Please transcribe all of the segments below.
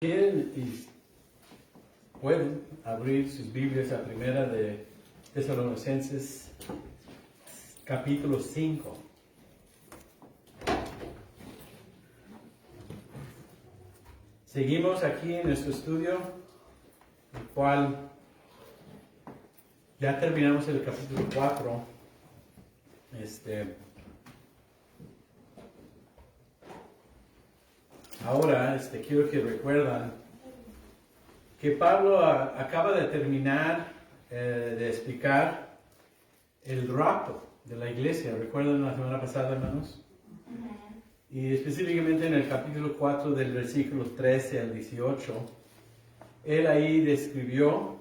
Quieren y pueden abrir sus Biblias a Primera de Tesalonicenses, capítulo 5. Seguimos aquí en nuestro estudio, el cual ya terminamos el capítulo 4. Ahora quiero que recuerdan que Pablo acaba de terminar de explicar el rapto de la iglesia. ¿Recuerdan la semana pasada, hermanos? Y específicamente en el capítulo 4 del versículo 13 al 18, él ahí describió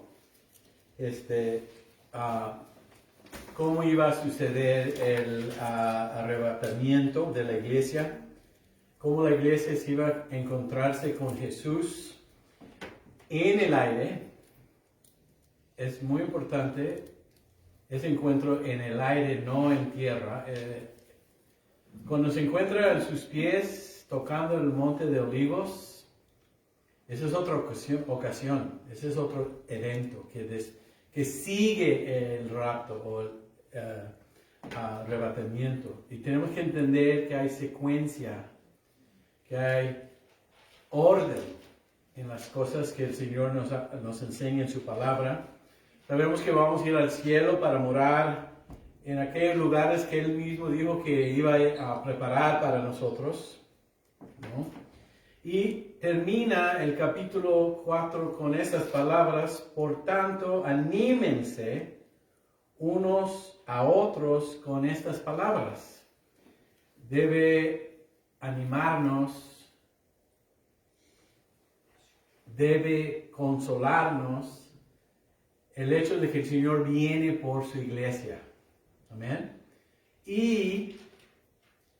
cómo iba a suceder el arrebatamiento de la iglesia, cómo la iglesia se iba a encontrarse con Jesús en el aire. Es muy importante ese encuentro en el aire, no en tierra. Cuando se encuentra a sus pies tocando el monte de Olivos, esa es otra ocasión, ese es otro evento que sigue el rapto o el arrebatamiento. Y tenemos que entender que hay secuencia, que hay orden en las cosas que el Señor nos enseña en su palabra. Sabemos que vamos a ir al cielo para morar en aquellos lugares que Él mismo dijo que iba a preparar para nosotros, ¿no? Y termina el capítulo 4 con estas palabras: por tanto, anímense unos a otros con estas palabras. Debe animarnos, debe consolarnos el hecho de que el Señor viene por su iglesia. Amén. Y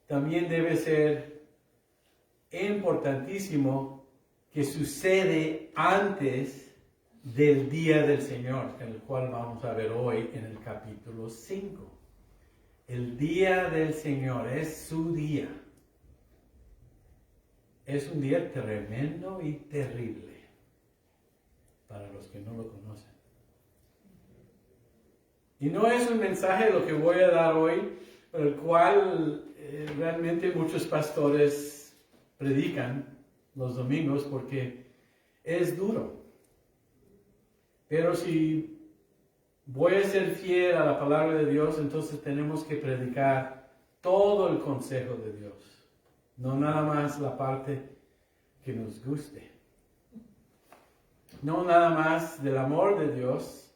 también debe ser importantísimo que sucede antes del día del Señor, el cual vamos a ver hoy en el capítulo 5. El día del Señor es su día. Es un día tremendo y terrible para los que no lo conocen. Y no es un mensaje lo que voy a dar hoy, por el cual realmente muchos pastores predican los domingos, porque es duro. Pero si voy a ser fiel a la palabra de Dios, entonces tenemos que predicar todo el consejo de Dios. No nada más la parte que nos guste. No nada más del amor de Dios,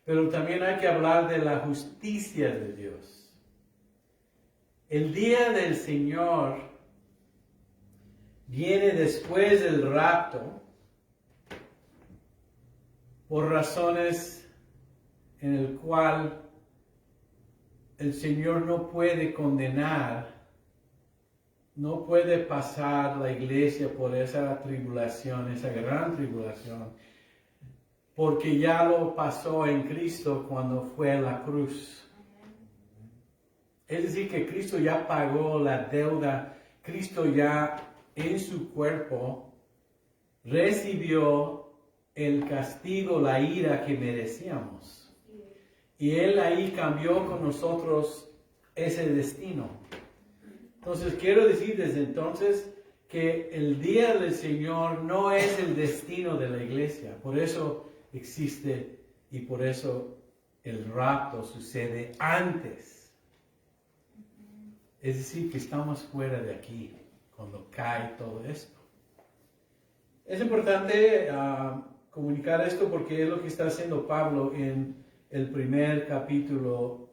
pero también hay que hablar de la justicia de Dios. El día del Señor viene después del rapto por razones en el cual el Señor no puede condenar, no puede pasar la iglesia por esa tribulación, esa gran tribulación, porque ya lo pasó en Cristo cuando fue a la cruz. Es decir, que Cristo ya pagó la deuda. Cristo ya en su cuerpo recibió el castigo, la ira que merecíamos. Y Él ahí cambió con nosotros ese destino. Entonces quiero decir desde entonces que el día del Señor no es el destino de la iglesia. Por eso existe y por eso el rapto sucede antes. Es decir, que estamos fuera de aquí cuando cae todo esto. Es importante comunicar esto porque es lo que está haciendo Pablo en el primer capítulo,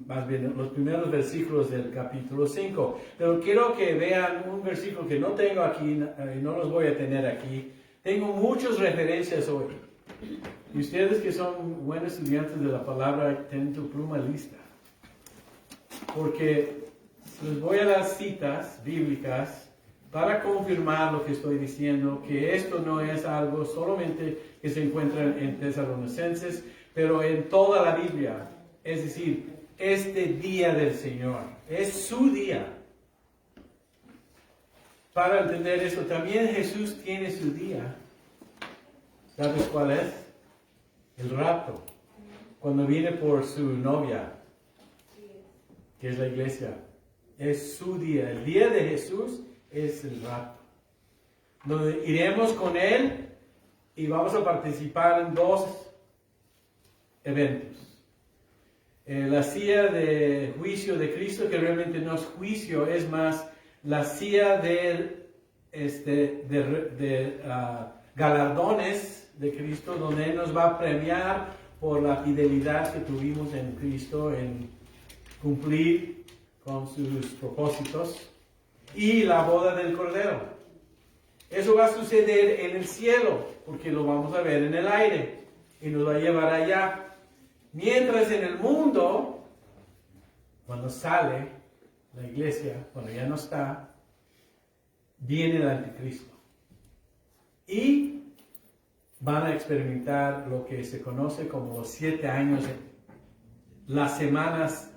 más bien los primeros versículos del capítulo 5. Pero quiero que vean un versículo que no tengo aquí, no los voy a tener aquí. Tengo muchas referencias hoy. Y ustedes que son buenos estudiantes de la palabra, tienen tu pluma lista. Porque les voy a dar citas bíblicas para confirmar lo que estoy diciendo, que esto no es algo solamente que se encuentra en Tesalonicenses, pero en toda la Biblia. Es decir, este día del Señor es su día. Para entender eso, también Jesús tiene su día. ¿Sabes cuál es? El rapto. Cuando viene por su novia, que es la iglesia. Es su día. El día de Jesús es el rapto. Donde iremos con Él y vamos a participar en dos eventos. La silla de juicio de Cristo, que realmente no es juicio, es más la silla de galardones de Cristo, donde Él nos va a premiar por la fidelidad que tuvimos en Cristo, en cumplir con sus propósitos, y la boda del Cordero. Eso va a suceder en el cielo, porque lo vamos a ver en el aire, y nos va a llevar allá. Mientras en el mundo, cuando sale la iglesia, cuando ya no está, viene el anticristo. Y van a experimentar lo que se conoce como los 7 años, las semanas,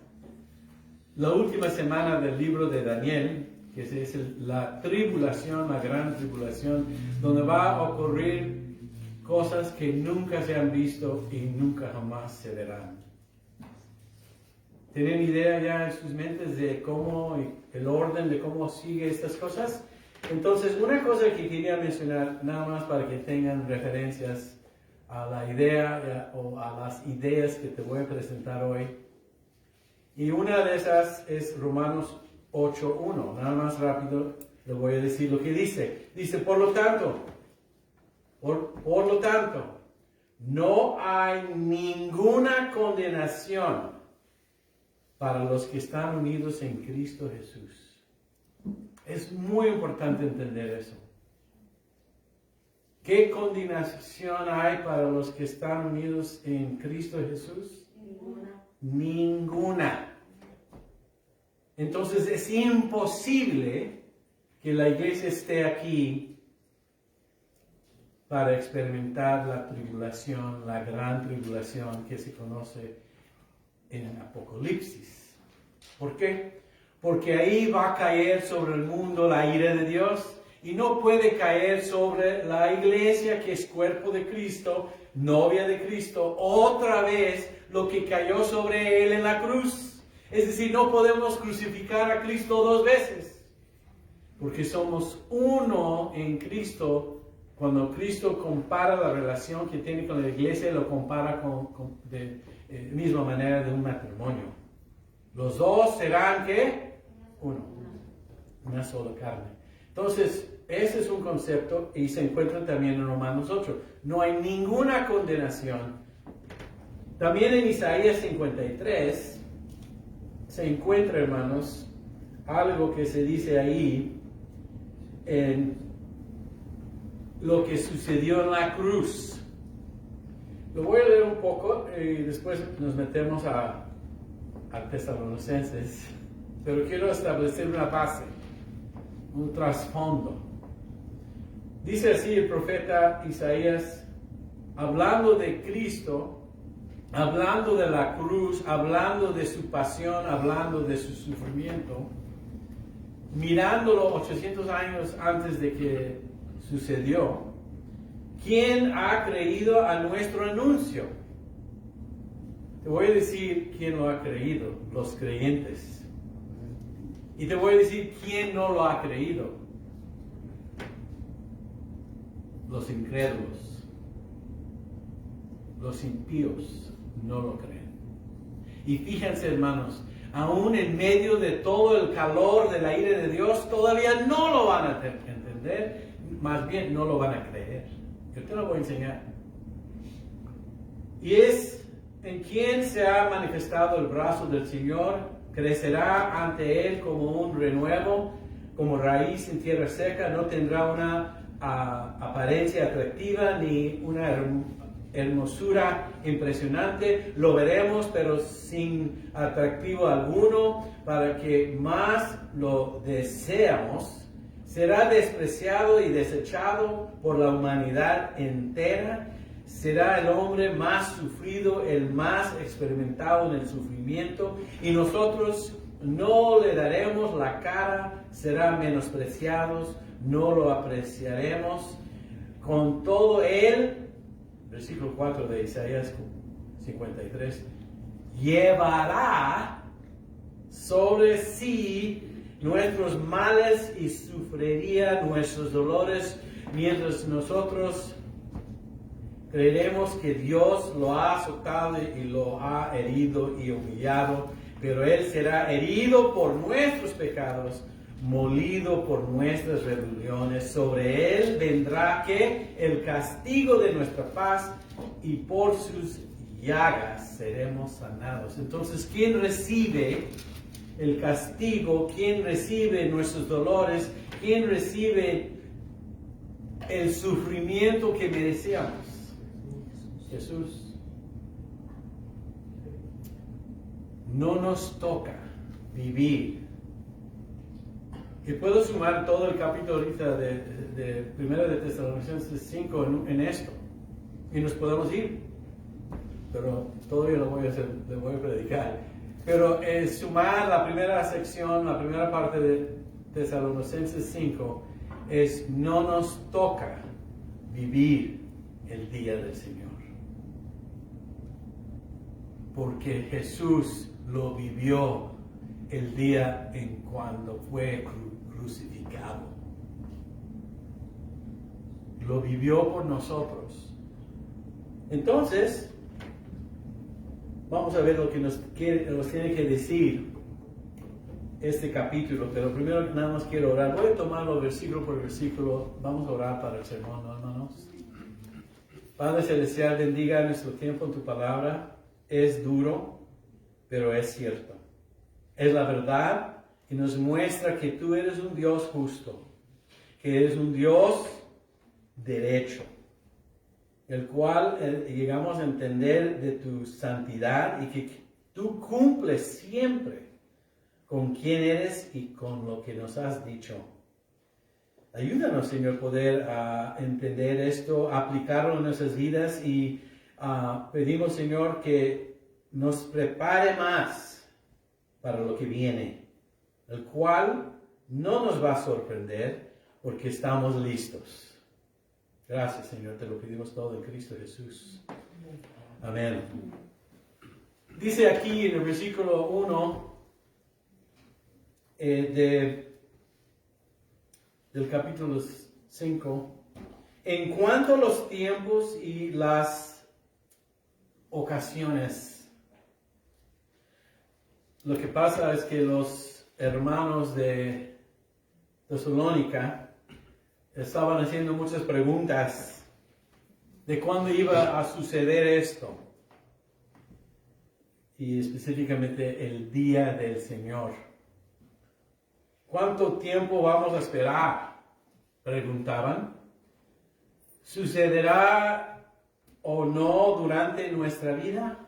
la última semana del libro de Daniel, que es la tribulación, la gran tribulación, donde va a ocurrir cosas que nunca se han visto y nunca jamás se verán. ¿Tienen idea ya en sus mentes de cómo, el orden de cómo sigue estas cosas? Entonces, una cosa que quería mencionar, nada más para que tengan referencias a la idea o a las ideas que te voy a presentar hoy. Y una de esas es Romanos 8:1. Nada más rápido le voy a decir lo que dice. Dice, por lo tanto, no hay ninguna condenación para los que están unidos en Cristo Jesús. Es muy importante entender eso. ¿Qué condenación hay para los que están unidos en Cristo Jesús? Ninguna. Entonces es imposible que la iglesia esté aquí para experimentar la tribulación, la gran tribulación que se conoce en Apocalipsis. ¿Por qué? Porque ahí va a caer sobre el mundo la ira de Dios y no puede caer sobre la iglesia que es cuerpo de Cristo, novia de Cristo, otra vez lo que cayó sobre Él en la cruz. Es decir, no podemos crucificar a Cristo 2 veces, porque somos uno en Cristo. Cuando Cristo compara la relación que tiene con la iglesia, lo compara de misma manera de un matrimonio. Los dos serán, ¿qué? Uno. Una sola carne. Entonces, ese es un concepto y se encuentra también en Romanos 8. No hay ninguna condenación. También en Isaías 53 se encuentra, hermanos, algo que se dice ahí en lo que sucedió en la cruz. Lo voy a leer un poco y después nos metemos a Tesalonicenses, pero quiero establecer una base, un trasfondo. Dice así el profeta Isaías, hablando de Cristo, hablando de la cruz, hablando de su pasión, hablando de su sufrimiento, mirándolo 800 años antes de que sucedió. ¿Quién ha creído a nuestro anuncio? Te voy a decir quién lo ha creído, los creyentes. Y te voy a decir quién no lo ha creído, los incrédulos, los impíos no lo creen. Y fíjense, hermanos, aún en medio de todo el calor de la ira de Dios, todavía no lo van a entender, más bien no lo van a creer. Yo te lo voy a enseñar. Y es en quien se ha manifestado el brazo del Señor, crecerá ante Él como un renuevo, como raíz en tierra seca, no tendrá una apariencia atractiva ni una hermosura impresionante. Lo veremos, pero sin atractivo alguno, para que más lo deseamos. Será despreciado y desechado por la humanidad entera. Será el hombre más sufrido, el más experimentado en el sufrimiento, y nosotros no le daremos la cara, será menospreciados, no lo apreciaremos. Con todo él versículo 4 de Isaías 53, llevará sobre sí nuestros males y sufriría nuestros dolores, mientras nosotros creeremos que Dios lo ha azotado y lo ha herido y humillado, pero Él será herido por nuestros pecados, molido por nuestras rebeliones. Sobre Él vendrá que el castigo de nuestra paz, y por sus llagas seremos sanados. Entonces, ¿quién recibe el castigo? ¿Quién recibe nuestros dolores? ¿Quién recibe el sufrimiento que merecíamos? Jesús. No nos toca vivir. Y puedo sumar todo el capítulo ahorita de 1 de Tesalonicenses 5 en esto. Y nos podemos ir. Pero todavía lo voy a hacer, le voy a predicar. Pero sumar la primera sección, la primera parte de Tesalonicenses 5, es no nos toca vivir el día del Señor. Porque Jesús lo vivió el día en cuando fue crucificado. Lo vivió por nosotros. Entonces, vamos a ver lo que nos tiene que decir este capítulo, pero primero nada más quiero orar. Voy a tomarlo versículo por versículo. Vamos a orar para el sermón, hermanos. Padre Celestial, bendiga nuestro tiempo en tu palabra. Es duro, pero es cierto. Es la verdad y nos muestra que tú eres un Dios justo, que eres un Dios derecho, el cual llegamos a entender de tu santidad y que tú cumples siempre con quién eres y con lo que nos has dicho. Ayúdanos, Señor, poder entender esto, aplicarlo en nuestras vidas y pedimos, Señor, que nos prepare más para lo que viene, el cual no nos va a sorprender porque estamos listos. Gracias, Señor, te lo pedimos todo en Cristo Jesús. Amén. Dice aquí en el versículo 1 del capítulo 5, en cuanto a los tiempos y las ocasiones, lo que pasa es que los hermanos de Tesalónica estaban haciendo muchas preguntas de cuándo iba a suceder esto, y específicamente el día del Señor. ¿Cuánto tiempo vamos a esperar?, preguntaban. ¿Sucederá o no durante nuestra vida?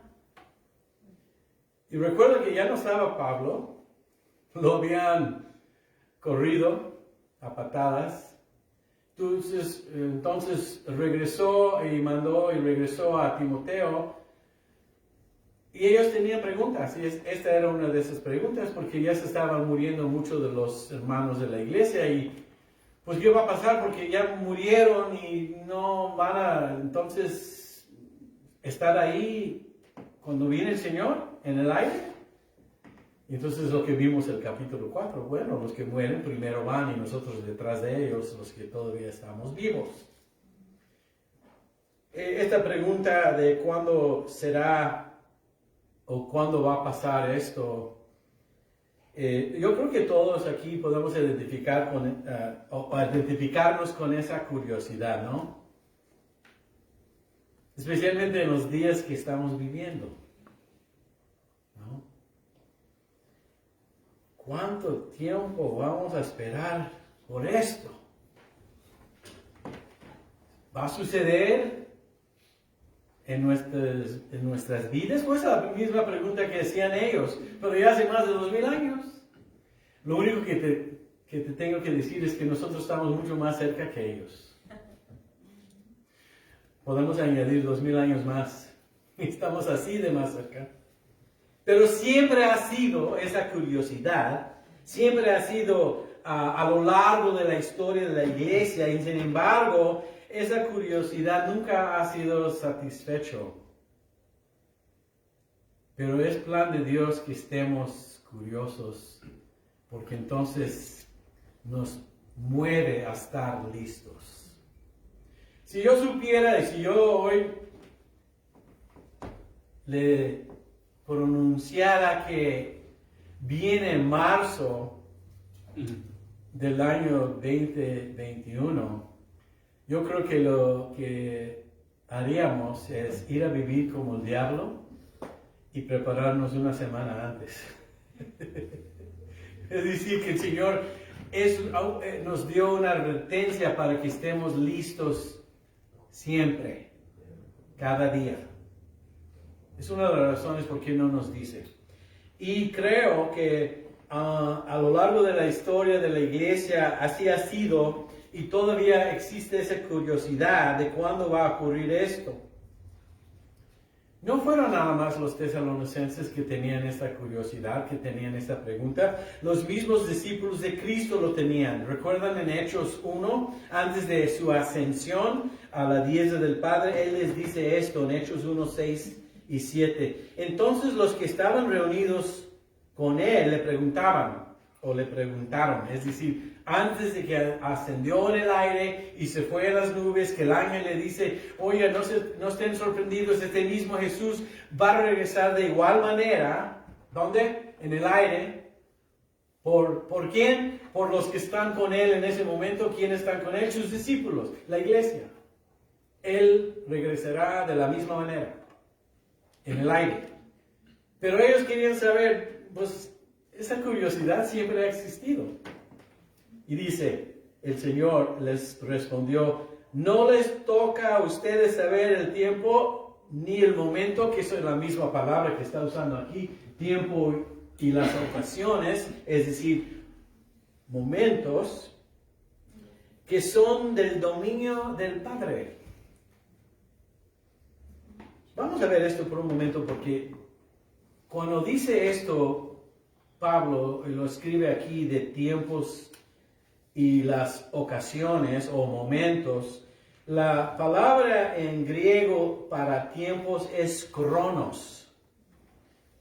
Y recuerda que ya no estaba Pablo, lo habían corrido a patadas. Entonces regresó a Timoteo, y ellos tenían preguntas, y esta era una de esas preguntas, porque ya se estaban muriendo muchos de los hermanos de la iglesia, y pues ¿qué va a pasar? Porque ya murieron y no van a entonces estar ahí cuando viene el Señor en el aire. Y entonces lo que vimos en el capítulo 4, bueno, los que mueren primero van y nosotros detrás de ellos, los que todavía estamos vivos. Esta pregunta de cuándo será o cuándo va a pasar esto, yo creo que todos aquí podemos identificarnos con esa curiosidad, ¿no? Especialmente en los días que estamos viviendo, ¿no? ¿Cuánto tiempo vamos a esperar por esto? ¿Va a suceder en nuestras vidas? Pues la misma pregunta que hacían ellos, pero ya hace más de 2000 años. Lo único que te tengo que decir es que nosotros estamos mucho más cerca que ellos. Podemos añadir 2000 años más. Estamos así de más cerca. Pero siempre ha sido esa curiosidad, siempre ha sido a lo largo de la historia de la iglesia, y sin embargo, esa curiosidad nunca ha sido satisfecho. Pero es plan de Dios que estemos curiosos, porque entonces nos mueve a estar listos. Si yo supiera y si yo hoy le pronunciara que viene marzo del año 2021, yo creo que lo que haríamos es ir a vivir como el diablo y prepararnos una semana antes. Es decir, que el Señor nos dio una advertencia para que estemos listos siempre, cada día. Es una de las razones por qué no nos dice. Y creo que a lo largo de la historia de la iglesia así ha sido, y todavía existe esa curiosidad de cuándo va a ocurrir esto. No fueron nada más los tesalonicenses que tenían esta curiosidad, que tenían esta pregunta. Los mismos discípulos de Cristo lo tenían. ¿Recuerdan en Hechos 1, antes de su ascensión a la diestra del Padre? Él les dice esto en Hechos 1, 6 y 7. Entonces los que estaban reunidos con él le preguntaron, es decir, antes de que ascendió en el aire y se fue a las nubes, que el ángel le dice, oye, no estén sorprendidos, este mismo Jesús va a regresar de igual manera. ¿Dónde? En el aire. ¿Por quién? Por los que están con él en ese momento. ¿Quiénes están con él? Sus discípulos, la iglesia. Él regresará de la misma manera, en el aire. Pero ellos querían saber, pues, esa curiosidad siempre ha existido. Y dice, el Señor les respondió, no les toca a ustedes saber el tiempo ni el momento, que es la misma palabra que está usando aquí, tiempo y las ocasiones, es decir, momentos que son del dominio del Padre. Vamos a ver esto por un momento, porque cuando dice esto, Pablo lo escribe aquí de tiempos y las ocasiones o momentos. La palabra en griego para tiempos es kronos.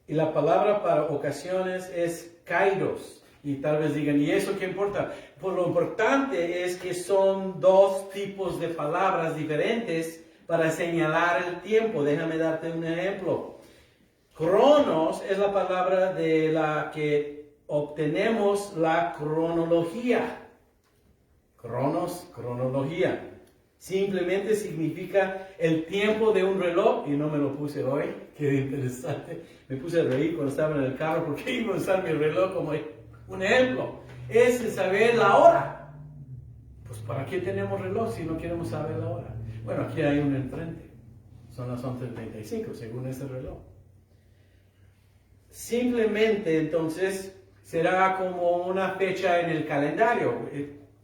Y la palabra para ocasiones es kairos. Y tal vez digan, ¿y eso qué importa? Pues lo importante es que son dos tipos de palabras diferentes para señalar el tiempo. Déjame darte un ejemplo. Cronos es la palabra de la que obtenemos la cronología. Cronos, cronología. Simplemente significa el tiempo de un reloj, y no me lo puse hoy, qué interesante. Me puse a reír cuando estaba en el carro porque iba a usar mi reloj como un ejemplo. Es el saber la hora. Pues ¿para qué tenemos reloj si no queremos saber la hora? Bueno, aquí hay uno enfrente. Son las 11:35 según ese reloj. Simplemente entonces será como una fecha en el calendario.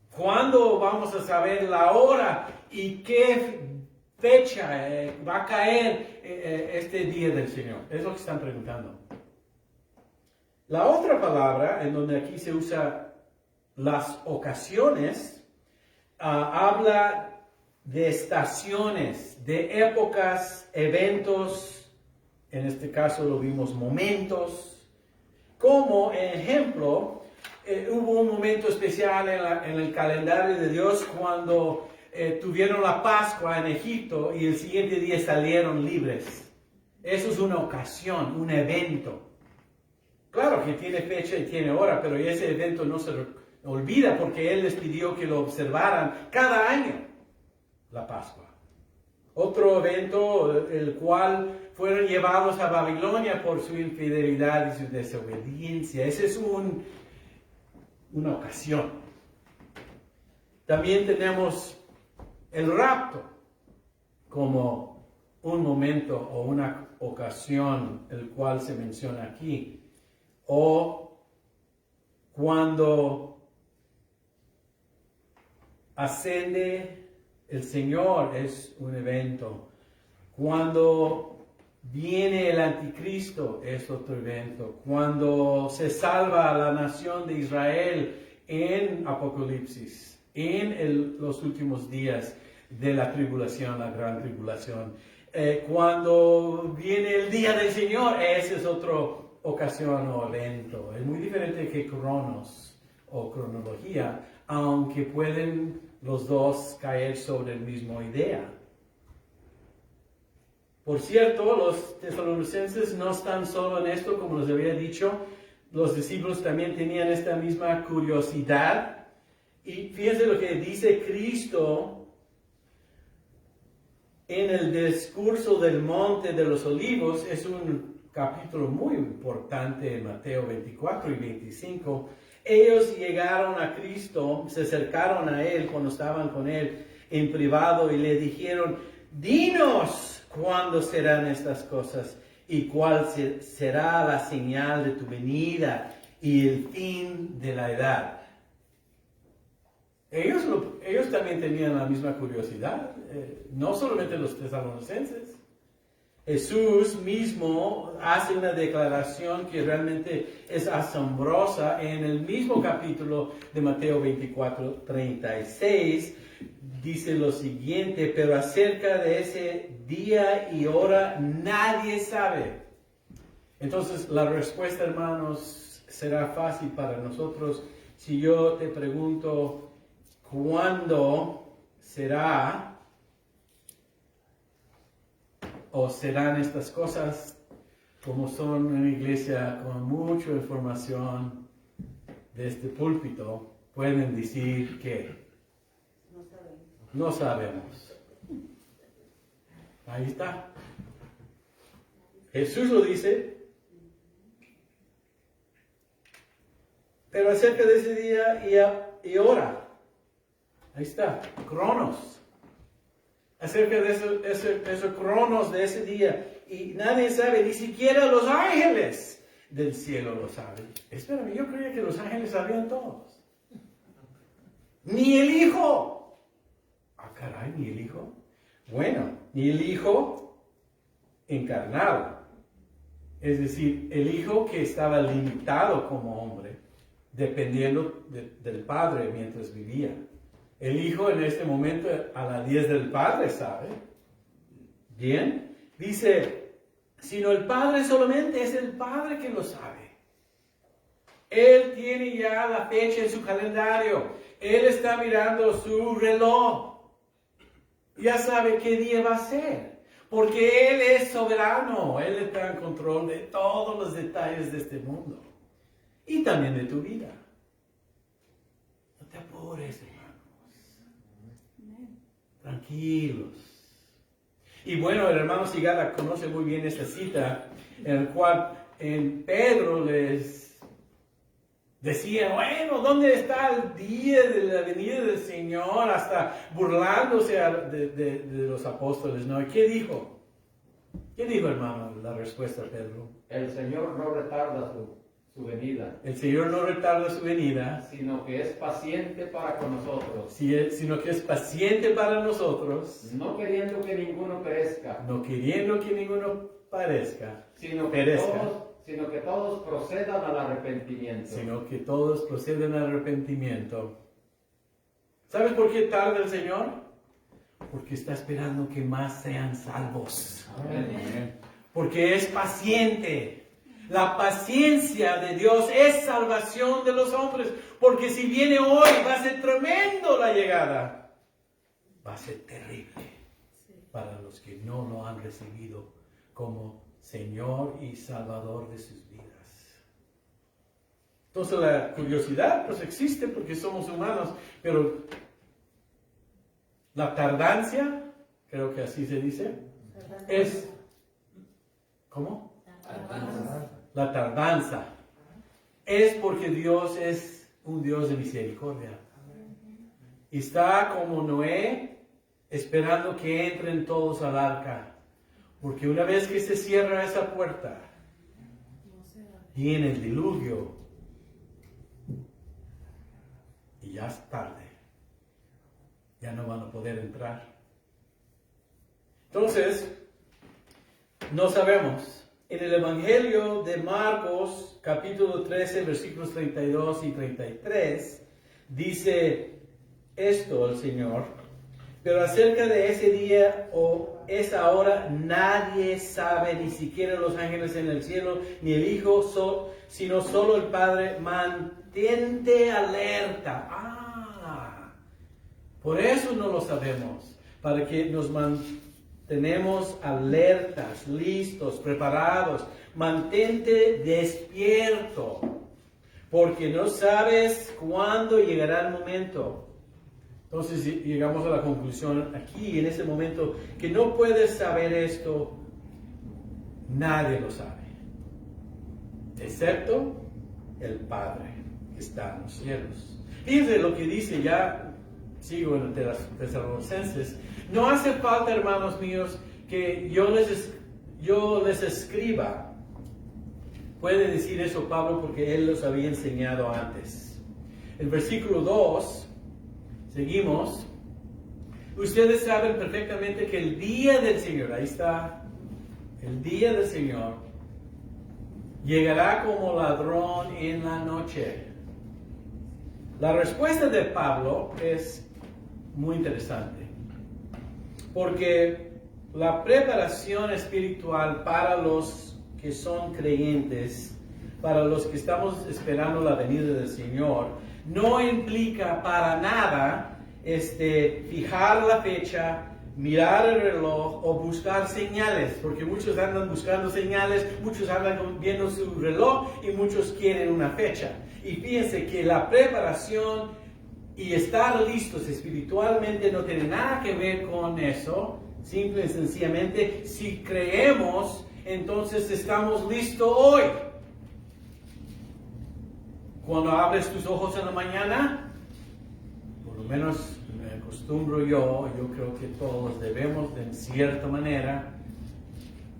¿Cuándo vamos a saber la hora y qué fecha va a caer este día del Señor? Es lo que están preguntando. La otra palabra, en donde aquí se usa las ocasiones, habla de estaciones, de épocas, eventos. En este caso lo vimos momentos. Como ejemplo, hubo un momento especial en el calendario de Dios cuando tuvieron la Pascua en Egipto y el siguiente día salieron libres. Eso es una ocasión, un evento. Claro que tiene fecha y tiene hora, pero ese evento no se olvida porque Él les pidió que lo observaran cada año, la Pascua. Otro evento, el cual fueron llevados a Babilonia por su infidelidad y su desobediencia. Esa es una ocasión. También tenemos el rapto como un momento o una ocasión, el cual se menciona aquí. O cuando asciende el Señor es un evento. Cuando viene el anticristo es otro evento. Cuando se salva a la nación de Israel en Apocalipsis, en los últimos días, de la tribulación, la gran tribulación. Cuando viene el día del Señor, esa es otra ocasión o evento. Es muy diferente que cronos o cronología, aunque pueden los dos caer sobre la misma idea. Por cierto, los tesalonicenses no están solo en esto, como les había dicho, los discípulos también tenían esta misma curiosidad. Y fíjense lo que dice Cristo en el discurso del Monte de los Olivos. Es un capítulo muy importante en Mateo 24 y 25. Ellos llegaron a Cristo, se acercaron a Él cuando estaban con Él en privado y le dijeron, dinos cuándo serán estas cosas y cuál será la señal de tu venida y el fin de la edad. Ellos también tenían la misma curiosidad, no solamente los tesalonicenses. Jesús mismo hace una declaración que realmente es asombrosa en el mismo capítulo de Mateo 24, 36. Dice lo siguiente, pero acerca de ese día y hora nadie sabe. Entonces la respuesta, hermanos, será fácil para nosotros si yo te pregunto, ¿cuándo será o serán estas cosas? Como son una iglesia con mucha información de este púlpito, pueden decir que no sabemos. Ahí está. Jesús lo dice. Pero acerca de ese día y hora. Ahí está. Cronos. Acerca de esos cronos de ese día. Y nadie sabe, ni siquiera los ángeles del cielo lo saben. Espérame, yo creía que los ángeles sabían todos. Ni el Hijo. Ah, caray, ni el Hijo. Bueno, ni el Hijo encarnado. Es decir, el Hijo que estaba limitado como hombre, dependiendo del Padre mientras vivía. El Hijo en este momento a la 10 del Padre sabe. Bien, dice, sino el Padre solamente es el Padre que lo sabe. Él tiene ya la fecha en su calendario. Él está mirando su reloj. Ya sabe qué día va a ser, porque Él es soberano, Él está en control de todos los detalles de este mundo y también de tu vida. No te apures, hermanos. Tranquilos. Y bueno, el hermano Sigala conoce muy bien esta cita, en la cual en Pedro les decía, bueno, ¿dónde está el día de la venida del Señor? Hasta burlándose de los apóstoles, ¿no? ¿Y qué dijo? ¿Qué dijo, hermano, la respuesta a Pedro? El Señor no retarda su venida. El Señor no retarda su venida. Sino que es paciente para con nosotros. Sino que es paciente para nosotros. No queriendo que ninguno perezca. No queriendo que ninguno perezca. Sino que todos procedan al arrepentimiento. Sino que todos proceden al arrepentimiento. ¿Sabes por qué tarda el Señor? Porque está esperando que más sean salvos. Amén. Porque es paciente. La paciencia de Dios es salvación de los hombres. Porque si viene hoy va a ser tremendo la llegada. Va a ser terrible para los que no lo han recibido como Señor y Salvador de sus vidas. Entonces la curiosidad pues existe porque somos humanos, pero la tardancia, creo que así se dice, es... ¿Cómo? La tardanza. Es porque Dios es un Dios de misericordia. Y está como Noé esperando que entren todos al arca. Porque una vez que se cierra esa puerta, viene el diluvio y ya es tarde. Ya no van a poder entrar. Entonces, no sabemos. En el Evangelio de Marcos, capítulo 13, versículos 32 y 33, dice esto el Señor. Pero acerca de ese día o esa hora nadie sabe, ni siquiera los ángeles en el cielo, ni el Hijo, sino solo el Padre. Mantente alerta. Por eso no lo sabemos, para que nos mantenemos alertas, listos, preparados. Mantente despierto, porque no sabes cuándo llegará el momento. Entonces llegamos a la conclusión aquí, en ese momento, que no puedes saber esto, nadie lo sabe, excepto el Padre que está en los cielos. Fíjense lo que dice, ya sigo en Tesalonicenses. No hace falta, hermanos míos, que yo les escriba. Puede decir eso Pablo porque él los había enseñado antes. El versículo 2. Seguimos. Ustedes saben perfectamente que el día del Señor, ahí está, el día del Señor, llegará como ladrón en la noche. La respuesta de Pablo es muy interesante, porque la preparación espiritual para los que son creyentes, para los que estamos esperando la venida del Señor, no implica para nada fijar la fecha, mirar el reloj o buscar señales, porque muchos andan buscando señales, muchos andan viendo su reloj y muchos quieren una fecha. Y fíjense que la preparación y estar listos espiritualmente no tiene nada que ver con eso. Simple y sencillamente, si creemos, entonces estamos listos hoy. Cuando abres tus ojos en la mañana, por lo menos me acostumbro yo creo que todos debemos, en cierta manera,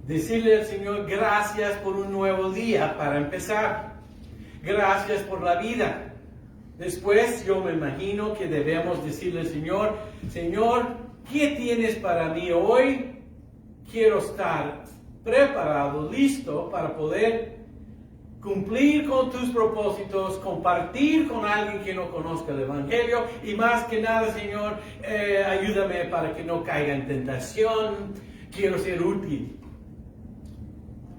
decirle al Señor gracias por un nuevo día para empezar. Gracias por la vida. Después yo me imagino que debemos decirle al Señor, Señor, ¿qué tienes para mí hoy? Quiero estar preparado, listo para poder cumplir con tus propósitos, compartir con alguien que no conozca el Evangelio y más que nada, Señor, ayúdame para que no caiga en tentación. Quiero ser útil.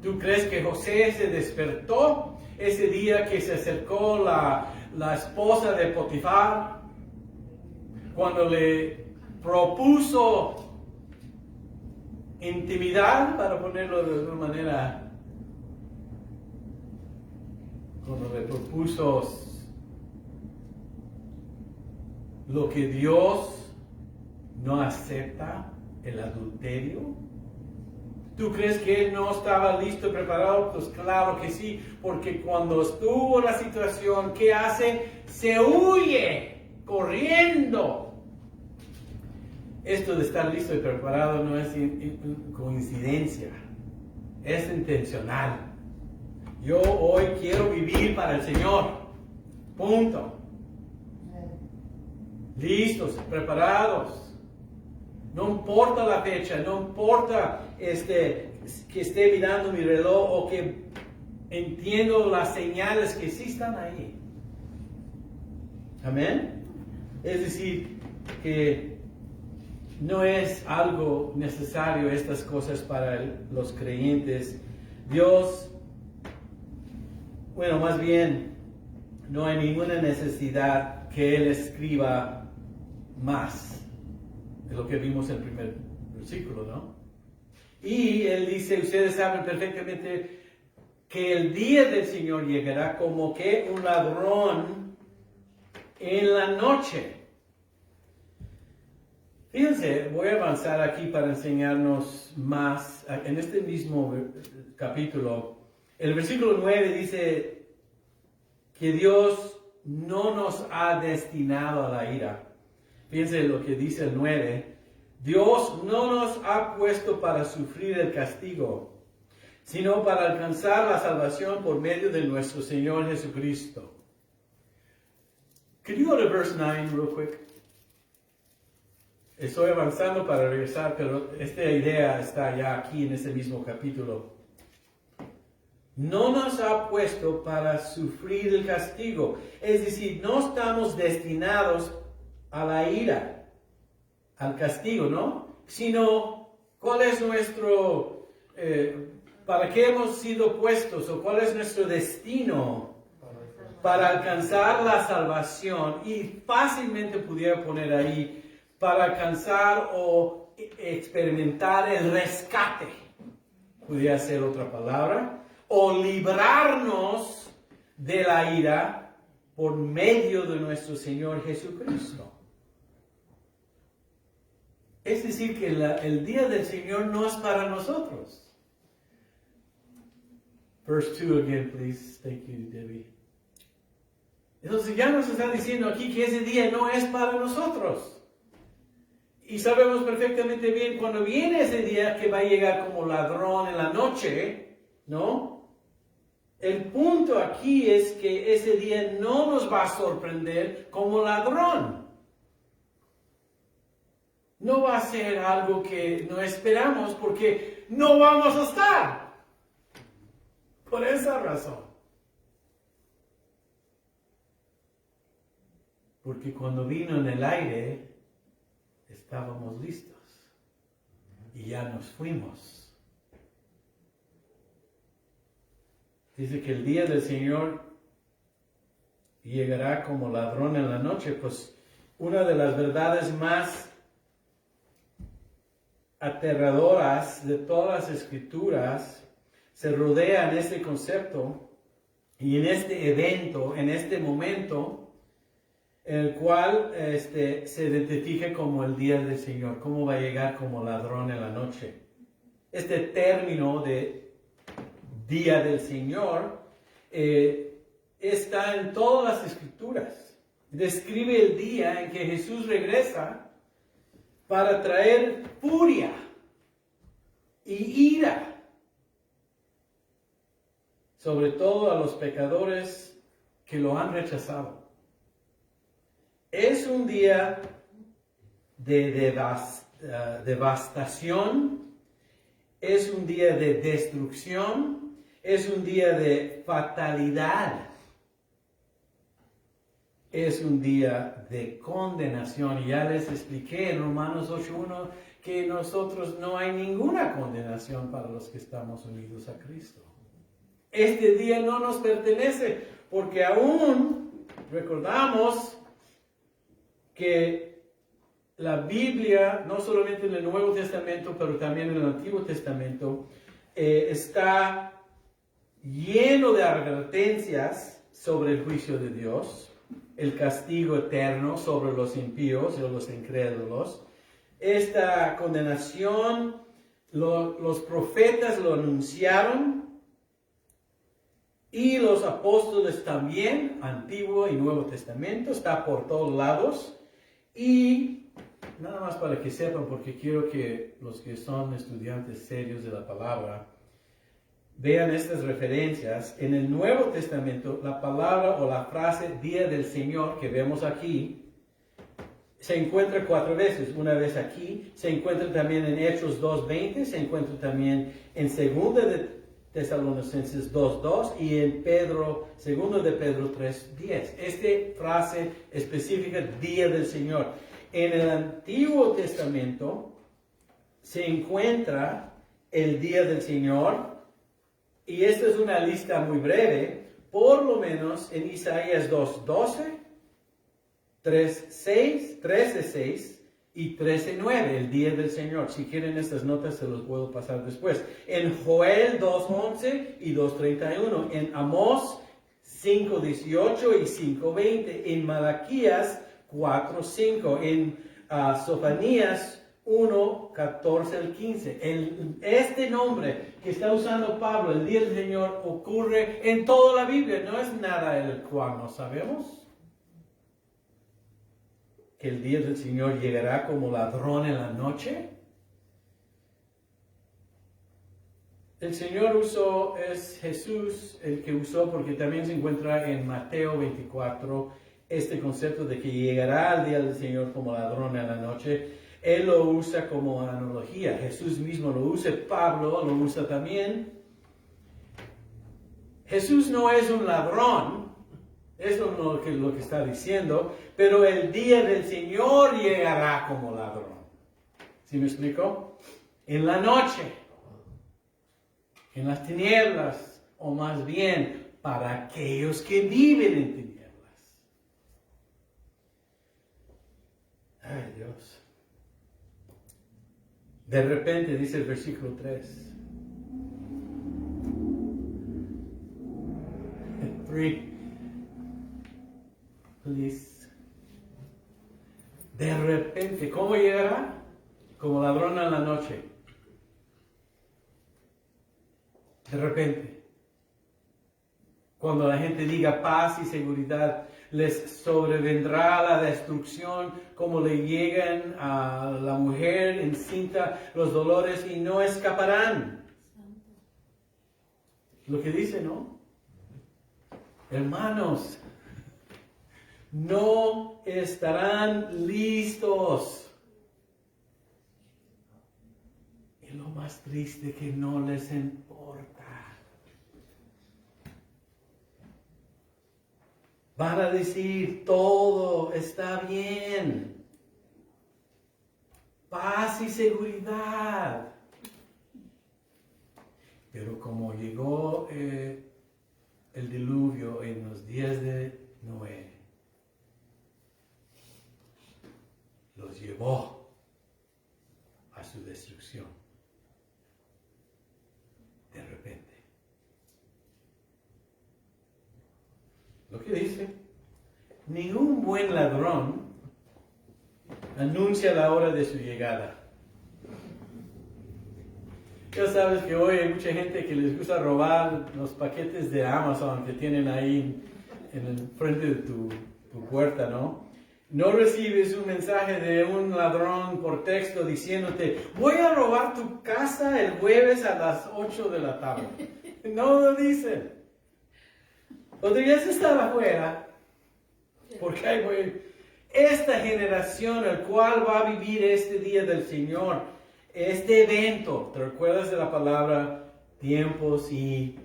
¿Tú crees que José se despertó ese día que se acercó la esposa de Potifar? Cuando le propuso intimidad, para ponerlo de una manera, cuando le propuso lo que Dios no acepta, el adulterio. ¿Tú crees que él no estaba listo y preparado? Pues claro que sí, porque cuando estuvo en la situación, ¿qué hace? Se huye, corriendo. Esto de estar listo y preparado no es coincidencia, es intencional. Yo hoy quiero vivir para el Señor. Punto. Listos, preparados. No importa la fecha, no importa que esté mirando mi reloj o que entiendo las señales que sí están ahí. Amén. Es decir, que no es algo necesario estas cosas para los creyentes. Dios, bueno, más bien, no hay ninguna necesidad que Él escriba más. Es lo que vimos en el primer versículo, ¿no? Y Él dice, ustedes saben perfectamente que el día del Señor llegará como que un ladrón en la noche. Fíjense, voy a avanzar aquí para enseñarnos más. En este mismo capítulo, el versículo 9 dice que Dios no nos ha destinado a la ira. Fíjense lo que dice el 9. Dios no nos ha puesto para sufrir el castigo, sino para alcanzar la salvación por medio de nuestro Señor Jesucristo. Could you go to verse 9 real quick? Estoy avanzando para regresar, pero esta idea está ya aquí en este mismo capítulo. No nos ha puesto para sufrir el castigo. Es decir, no estamos destinados a la ira. al castigo, ¿no? Sino cuál es nuestro, para qué hemos sido puestos o cuál es nuestro destino para alcanzar la salvación. Y fácilmente pudiera poner ahí, para alcanzar o experimentar el rescate. Pudiera ser otra palabra. O librarnos de la ira por medio de nuestro Señor Jesucristo. Es decir, que el día del Señor no es para nosotros. Verse 2 again, please. Thank you, Debbie. Entonces ya nos está diciendo aquí que ese día no es para nosotros. Y sabemos perfectamente bien cuando viene ese día que va a llegar como ladrón en la noche, ¿no? El punto aquí es que ese día no nos va a sorprender como ladrón. No va a ser algo que no esperamos porque no vamos a estar. Por esa razón. Porque cuando vino en el aire, estábamos listos. Y ya nos fuimos. Dice que el día del Señor llegará como ladrón en la noche. Pues una de las verdades más aterradoras de todas las escrituras se rodea en este concepto y en este evento, en este momento, en el cual se identifica como el día del Señor, cómo va a llegar como ladrón en la noche. Este término de día del Señor está en todas las escrituras. Describe el día en que Jesús regresa para traer furia y ira, sobre todo a los pecadores que lo han rechazado. Es un día de devastación, es un día de destrucción, es un día de fatalidad. Es un día de condenación. Y ya les expliqué en Romanos 8:1 que nosotros no hay ninguna condenación para los que estamos unidos a Cristo. Este día no nos pertenece porque aún recordamos que la Biblia, no solamente en el Nuevo Testamento, pero también en el Antiguo Testamento, está lleno de advertencias sobre el juicio de Dios, el castigo eterno sobre los impíos y los incrédulos. Esta condenación, los profetas lo anunciaron y los apóstoles también, Antiguo y Nuevo Testamento, está por todos lados. Y nada más para que sepan, porque quiero que los que son estudiantes serios de la palabra vean estas referencias. En el Nuevo Testamento, la palabra o la frase Día del Señor que vemos aquí, se encuentra 4 veces. Una vez aquí, se encuentra también en Hechos 2:20, se encuentra también en 2 de Tesalonicenses 2:2 y en 2 de Pedro 3:10. Esta frase específica, Día del Señor. En el Antiguo Testamento se encuentra el Día del Señor. Y esta es una lista muy breve, por lo menos en Isaías 2:12, 13:6 y 13:9, el día del Señor. Si quieren estas notas se los puedo pasar después. En Joel 2:11 y 2:31, en Amós 5:18 y 5:20, en Malaquías 4:5, en Sofonías 1:14 al 15. Este nombre que está usando Pablo, el día del Señor, ocurre en toda la Biblia. No es nada el cual no sabemos. Que el día del Señor llegará como ladrón en la noche. El Señor usó, es Jesús el que usó, porque también se encuentra en Mateo 24, este concepto de que llegará el día del Señor como ladrón en la noche. Él lo usa como analogía. Jesús mismo lo usa. Pablo lo usa también. Jesús no es un ladrón. Eso es lo que está diciendo. Pero el día del Señor llegará como ladrón. ¿Sí me explico? En la noche, en las tinieblas, o más bien para aquellos que viven en tinieblas. Ay, Dios. De repente, dice el versículo 3. 3. Please. De repente, ¿cómo llegará? Como ladrón en la noche. De repente. Cuando la gente diga paz y seguridad, les sobrevendrá la destrucción como le llegan a la mujer encinta los dolores y no escaparán. Lo que dice, ¿no? Hermanos, no estarán listos. Y lo más triste que no les importa. Van a decir, todo está bien. Paz y seguridad. Pero como llegó el diluvio en los días de Noé, los llevó a su destrucción. De repente. Lo que dice, ningún buen ladrón anuncia la hora de su llegada. Ya sabes que hoy hay mucha gente que les gusta robar los paquetes de Amazon que tienen ahí en el frente de tu puerta, ¿no? No recibes un mensaje de un ladrón por texto diciéndote, voy a robar tu casa el jueves a las 8 de la tarde. No lo dicen. Podrías estar afuera, porque hay esta generación, el cual va a vivir este día del Señor, este evento, ¿te recuerdas de la palabra tiempos y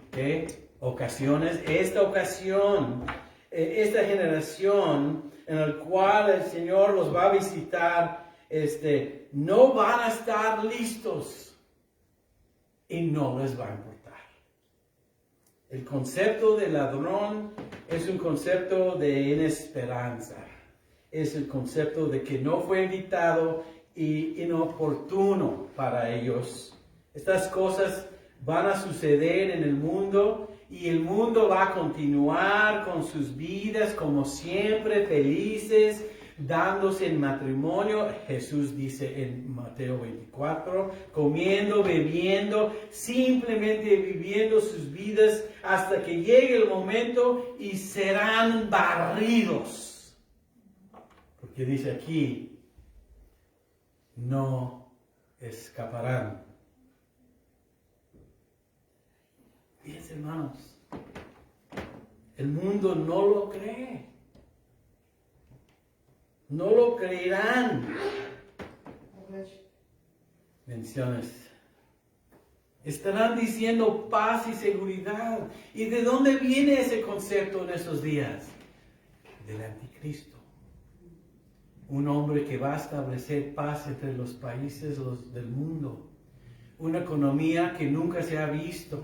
ocasiones? Esta ocasión, esta generación en la cual el Señor los va a visitar, no van a estar listos y no les va a importar. El concepto de ladrón es un concepto de inesperanza. Es el concepto de que no fue invitado y inoportuno para ellos. Estas cosas van a suceder en el mundo y el mundo va a continuar con sus vidas como siempre, felices, dándose en matrimonio. Jesús dice en Mateo 24, comiendo, bebiendo, simplemente viviendo sus vidas hasta que llegue el momento y serán barridos. Porque dice aquí, no escaparán. Fíjense, hermanos, el mundo no lo cree. No lo creerán. Menciones. Estarán diciendo paz y seguridad. ¿Y de dónde viene ese concepto en esos días? Del anticristo. Un hombre que va a establecer paz entre los países del mundo. Una economía que nunca se ha visto.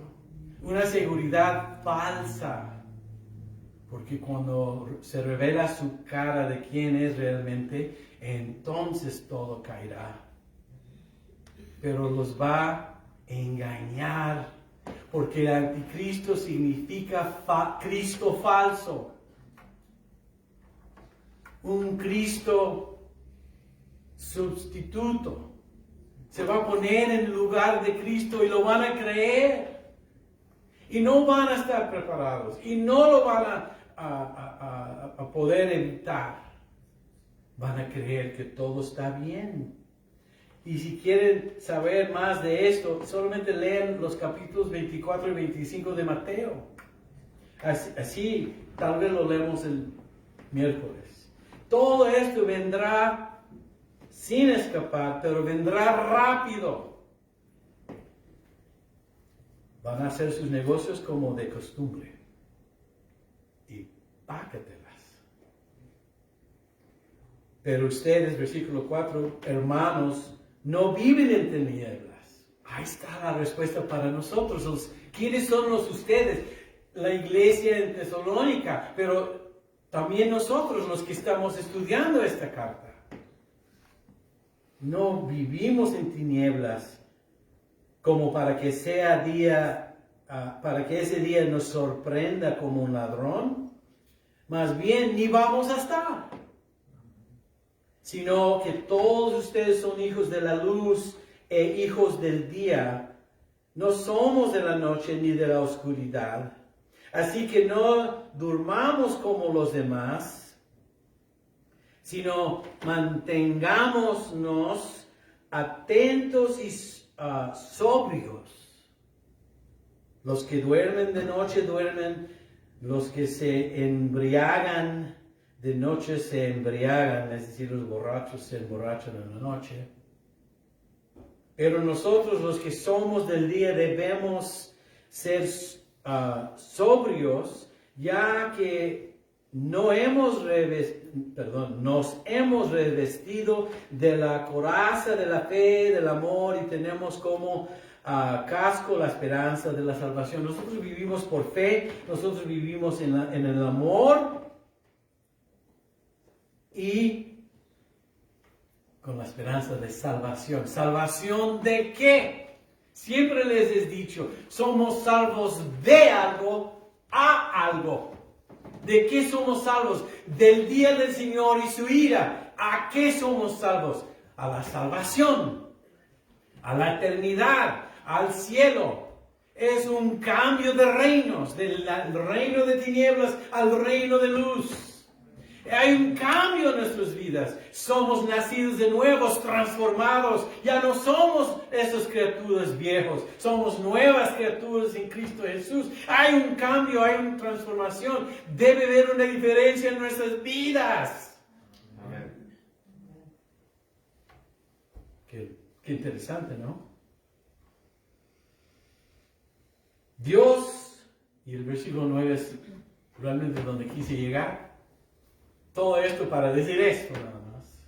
Una seguridad falsa. Porque cuando se revela su cara de quién es realmente, entonces todo caerá. Pero los va a engañar. Porque el anticristo significa Cristo falso. Un Cristo sustituto. Se va a poner en lugar de Cristo y lo van a creer. Y no van a estar preparados. Y no lo van a poder evitar. Van a creer que todo está bien. Y si quieren saber más de esto, solamente lean los capítulos 24 y 25 de Mateo. Así tal vez lo leemos el miércoles. Todo esto vendrá sin escapar, pero vendrá rápido. Van a hacer sus negocios como de costumbre. Y págatelas. Pero ustedes, versículo 4, hermanos, no viven en tinieblas. Ahí está la respuesta para nosotros. ¿Quiénes son ustedes? La iglesia en Tesalónica, pero también nosotros los que estamos estudiando esta carta. No vivimos en tinieblas como para que sea día, para que ese día nos sorprenda como un ladrón. Más bien, ni vamos a estar. Sino que todos ustedes son hijos de la luz e hijos del día. No somos de la noche ni de la oscuridad. Así que no durmamos como los demás, sino mantengámonos atentos y sobrios. Los que duermen de noche duermen, los que se embriagan de noche se embriagan, es decir, los borrachos se emborrachan en la noche. Pero nosotros los que somos del día debemos ser sobrios, ya que nos hemos revestido de la coraza de la fe, del amor, y tenemos como casco la esperanza de la salvación. Nosotros vivimos por fe, nosotros vivimos en el amor y con la esperanza de salvación. ¿Salvación de qué? Siempre les he dicho, somos salvos de algo a algo. ¿De qué somos salvos? Del día del Señor y su ira. ¿A qué somos salvos? A la salvación, a la eternidad, al cielo. Es un cambio de reinos, del reino de tinieblas al reino de luz. Hay un cambio en nuestras vidas. Somos nacidos de nuevo, transformados. Ya no somos esas criaturas viejos. Somos nuevas criaturas en Cristo Jesús. Hay un cambio, hay una transformación. Debe haber una diferencia en nuestras vidas. Amén. Qué interesante, ¿no? Dios, y el versículo 9 es realmente donde quise llegar. Todo esto para decir esto nada más.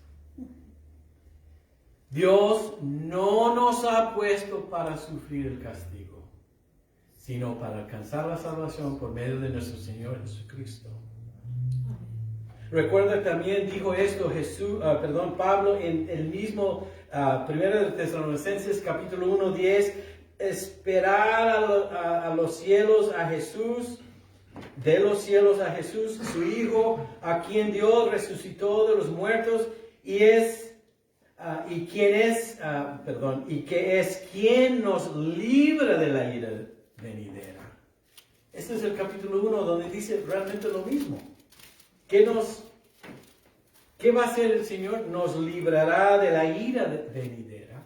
Dios no nos ha puesto para sufrir el castigo, sino para alcanzar la salvación por medio de nuestro Señor Jesucristo. Recuerda también dijo esto Pablo en el mismo 1 de Tesalonicenses capítulo 1:10, esperar a los cielos a Jesús. De los cielos a Jesús, su Hijo, a quien Dios resucitó de los muertos y que es quien nos libra de la ira venidera. Este es el capítulo 1 donde dice realmente lo mismo. ¿Qué va a hacer el Señor? Nos librará de la ira venidera.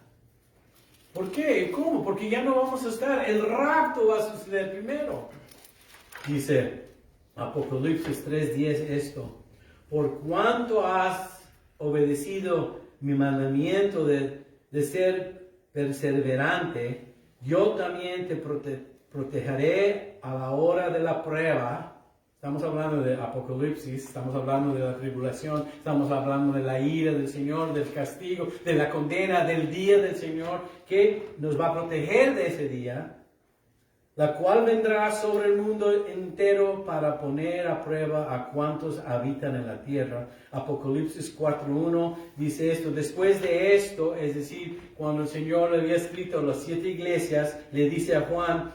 ¿Por qué? ¿Cómo? Porque ya no vamos a estar. El rapto va a suceder primero. Dice Apocalipsis 3:10 esto: por cuanto has obedecido mi mandamiento de ser perseverante, yo también te protegeré a la hora de la prueba. Estamos hablando de Apocalipsis, estamos hablando de la tribulación, estamos hablando de la ira del Señor, del castigo, de la condena, del día del Señor, que nos va a proteger de ese día, la cual vendrá sobre el mundo entero para poner a prueba a cuantos habitan en la tierra. Apocalipsis 4:1 dice esto: después de esto, es decir, cuando el Señor le había escrito a las 7 iglesias, le dice a Juan,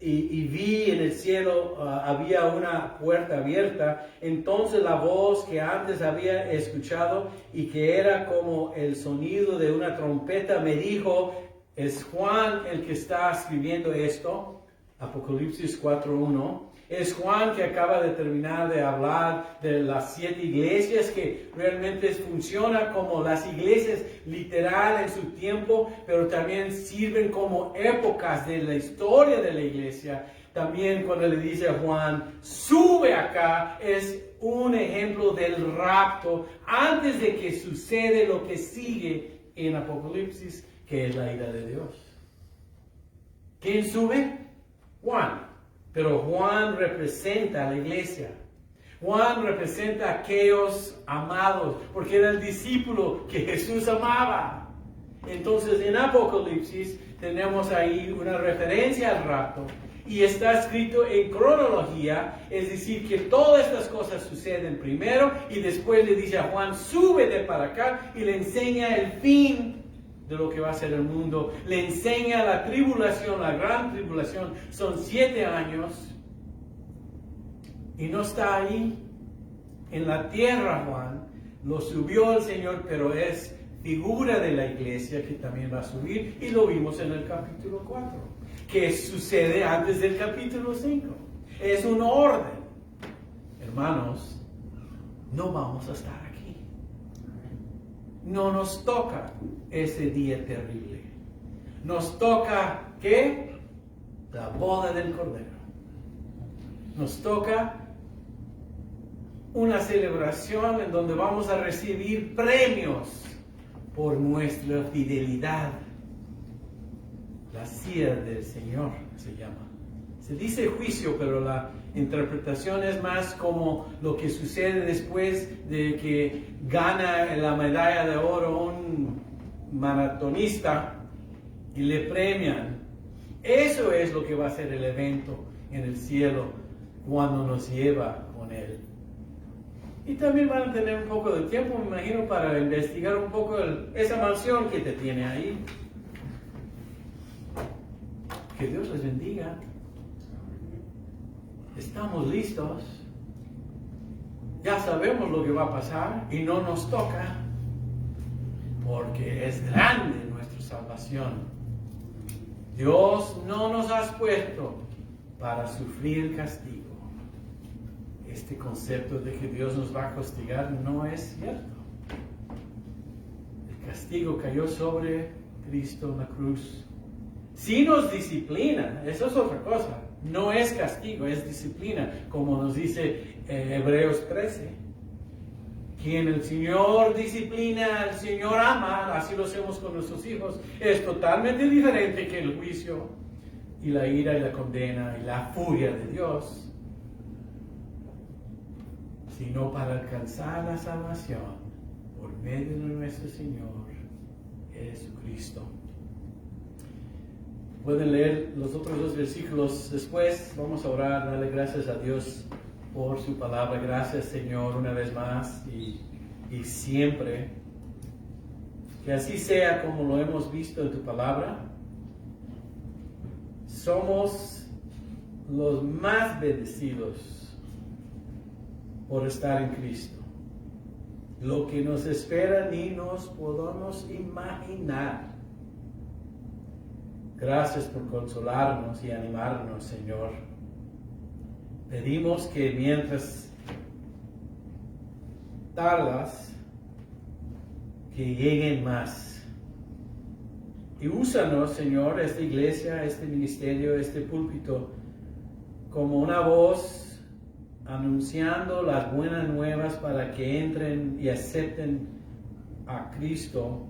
y vi en el cielo, había una puerta abierta. Entonces la voz que antes había escuchado y que era como el sonido de una trompeta me dijo: ¿es Juan el que está escribiendo esto? Apocalipsis 4:1. Es Juan que acaba de terminar de hablar de las 7 iglesias que realmente funciona como las iglesias literal en su tiempo, pero también sirven como épocas de la historia de la iglesia. También cuando le dice a Juan, sube acá, es un ejemplo del rapto antes de que sucede lo que sigue en Apocalipsis, que es la ira de Dios. ¿Quién sube? Juan. Pero Juan representa a la iglesia. Juan representa a aquellos amados, porque era el discípulo que Jesús amaba. Entonces en Apocalipsis tenemos ahí una referencia al rapto y está escrito en cronología, es decir, que todas estas cosas suceden primero y después le dice a Juan, sube de para acá y le enseña el fin de lo que va a ser el mundo, le enseña la tribulación, la gran tribulación, son 7 años y no está ahí en la tierra Juan, lo subió el Señor, pero es figura de la iglesia que también va a subir y lo vimos en el capítulo 4, que sucede antes del capítulo 5, es un orden. Hermanos, no vamos a estar aquí. No nos toca ese día terrible. Nos toca, ¿qué? La boda del Cordero. Nos toca una celebración en donde vamos a recibir premios por nuestra fidelidad. La silla del Señor se llama. Se dice juicio, pero la interpretación es más como lo que sucede después de que gana la medalla de oro un maratonista y le premian. Eso es lo que va a ser el evento en el cielo cuando nos lleva con Él. Y también van a tener un poco de tiempo, me imagino, para investigar un poco esa mansión que te tiene ahí. Que Dios les bendiga. Estamos listos. Ya sabemos lo que va a pasar y no nos toca. Porque es grande nuestra salvación. Dios no nos ha puesto para sufrir el castigo. Este concepto de que Dios nos va a castigar no es cierto. El castigo cayó sobre Cristo en la cruz. Si nos disciplina, eso es otra cosa. No es castigo, es disciplina, como nos dice Hebreos 13. Quien el Señor disciplina, el Señor ama, así lo hacemos con nuestros hijos. Es totalmente diferente que el juicio y la ira y la condena y la furia de Dios, sino para alcanzar la salvación por medio de nuestro Señor Jesucristo. Pueden leer los otros 2 versículos después. Vamos a orar, darle gracias a Dios por su palabra. Gracias, Señor, una vez más y siempre. Que así sea como lo hemos visto en tu palabra. Somos los más bendecidos por estar en Cristo. Lo que nos espera ni nos podemos imaginar. Gracias por consolarnos y animarnos, Señor. Pedimos que mientras tardas, que lleguen más. Y úsanos, Señor, esta iglesia, este ministerio, este púlpito, como una voz anunciando las buenas nuevas para que entren y acepten a Cristo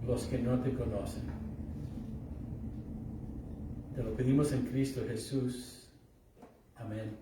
los que no te conocen. Te lo pedimos en Cristo Jesús. Amén.